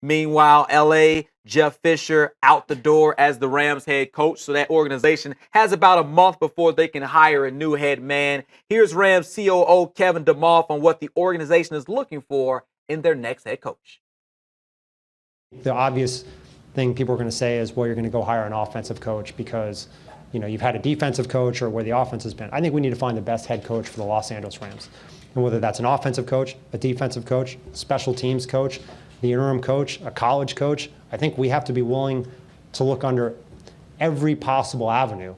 Meanwhile, LA, Jeff Fisher out the door as the Rams head coach. So that organization has about a month before they can hire a new head man. Here's Rams COO Kevin DeMoff on what the organization is looking for in their next head coach. The obvious thing people are going to say is, well, you're going to go hire an offensive coach because you've had a defensive coach or where the offense has been. I think we need to find the best head coach for the Los Angeles Rams. And whether that's an offensive coach, a defensive coach, special teams coach, the interim coach, a college coach, I think we have to be willing to look under every possible avenue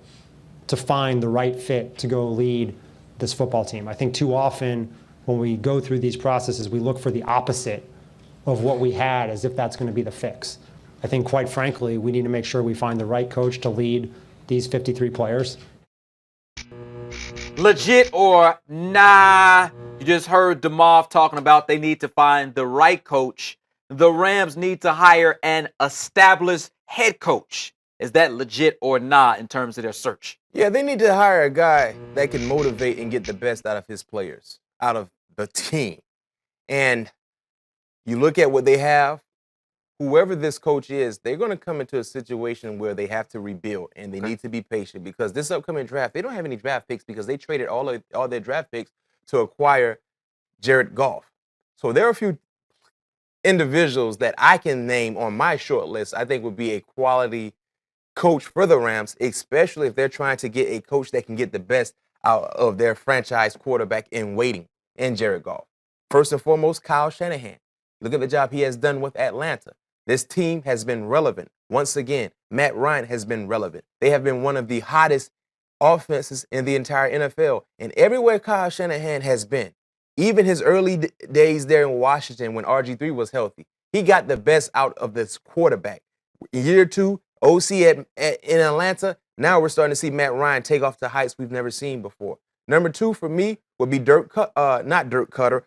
to find the right fit to go lead this football team. I think too often when we go through these processes, we look for the opposite of what we had as if that's going to be the fix. I think, quite frankly, we need to make sure we find the right coach to lead these 53 players. Legit or nah? You just heard DeMoff talking about they need to find the right coach. The Rams need to hire an established head coach. Is that legit or nah in terms of their search? Yeah, they need to hire a guy that can motivate and get the best out of his players, out of the team. And you look at what they have, whoever this coach is, they're going to come into a situation where they have to rebuild, and they need to be patient because this upcoming draft, they don't have any draft picks because they traded all their draft picks to acquire Jared Goff. So there are a few individuals that I can name on my short list I think would be a quality coach for the Rams, especially if they're trying to get a coach that can get the best out of their franchise quarterback in waiting in Jared Goff. First and foremost, Kyle Shanahan. Look at the job he has done with Atlanta. This team has been relevant. Once again, Matt Ryan has been relevant. They have been one of the hottest offenses in the entire NFL. And everywhere Kyle Shanahan has been, even his early days there in Washington when RG3 was healthy, he got the best out of this quarterback. Year two, OC in Atlanta, now we're starting to see Matt Ryan take off to heights we've never seen before. Number two for me would be Billy Cooter,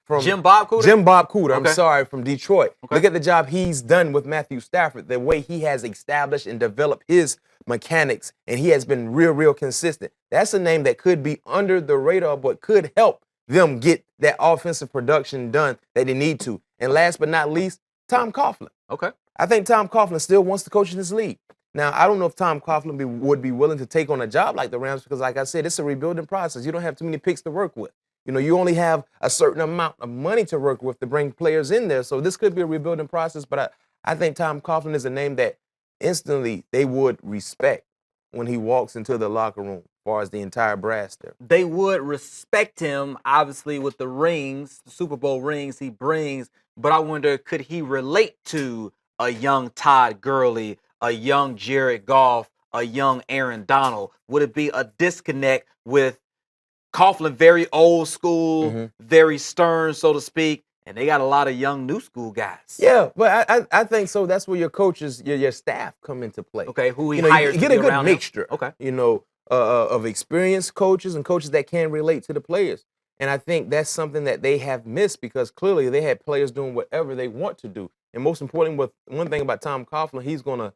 from Jim Bob Cooter? Jim Bob Cooter, Okay. I'm sorry, from Detroit. Okay. Look at the job he's done with Matthew Stafford, the way he has established and developed his mechanics, and he has been real consistent. That's a name that could be under the radar, but could help them get that offensive production done that they need to. And last but not least, Tom Coughlin. Okay. I think Tom Coughlin still wants to coach in this league. Now, I don't know if Tom Coughlin would be willing to take on a job like the Rams because, like I said, it's a rebuilding process. You don't have too many picks to work with. You only have a certain amount of money to work with to bring players in there. So this could be a rebuilding process, but I think Tom Coughlin is a name that instantly they would respect when he walks into the locker room, as far as the entire brass there. They would respect him, obviously, with the rings, the Super Bowl rings he brings. But I wonder, could he relate to a young Todd Gurley, a young Jared Goff, a young Aaron Donald? Would it be a disconnect with Coughlin, very old school, very stern, so to speak, and they got a lot of young new school guys? Yeah, but I think so. That's where your coaches, your staff come into play. Okay, who he You hires get to a be good around him? mixture. Okay. Of experienced coaches and coaches that can relate to the players. And I think that's something that they have missed because clearly they had players doing whatever they want to do. And most importantly, one thing about Tom Coughlin, he's going to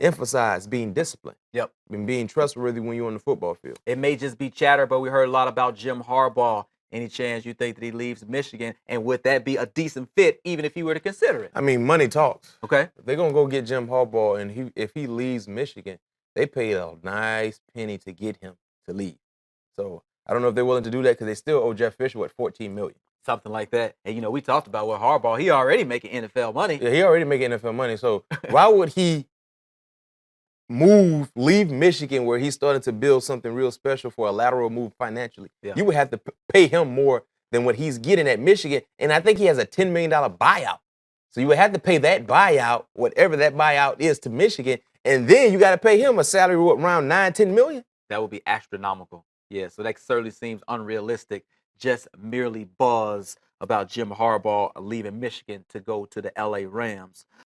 emphasize being disciplined. Yep. And being trustworthy when you're on the football field. It may just be chatter, but we heard a lot about Jim Harbaugh. Any chance you think that he leaves Michigan? And would that be a decent fit even if he were to consider it? I mean, money talks. Okay. If they're going to go get Jim Harbaugh and if he leaves Michigan, they paid a nice penny to get him to leave. So I don't know if they're willing to do that because they still owe Jeff Fisher, $14 million. Something like that. And, we talked about with Harbaugh. He already making NFL money. Yeah, he already making NFL money. So why would he leave Michigan where he's starting to build something real special for a lateral move financially? Yeah. You would have to pay him more than what he's getting at Michigan. And I think he has a $10 million buyout. So you would have to pay that buyout, whatever that buyout is, to Michigan. And then you got to pay him a salary around $9-10 million. That would be astronomical. Yeah, so that certainly seems unrealistic. Just merely buzz about Jim Harbaugh leaving Michigan to go to the LA Rams.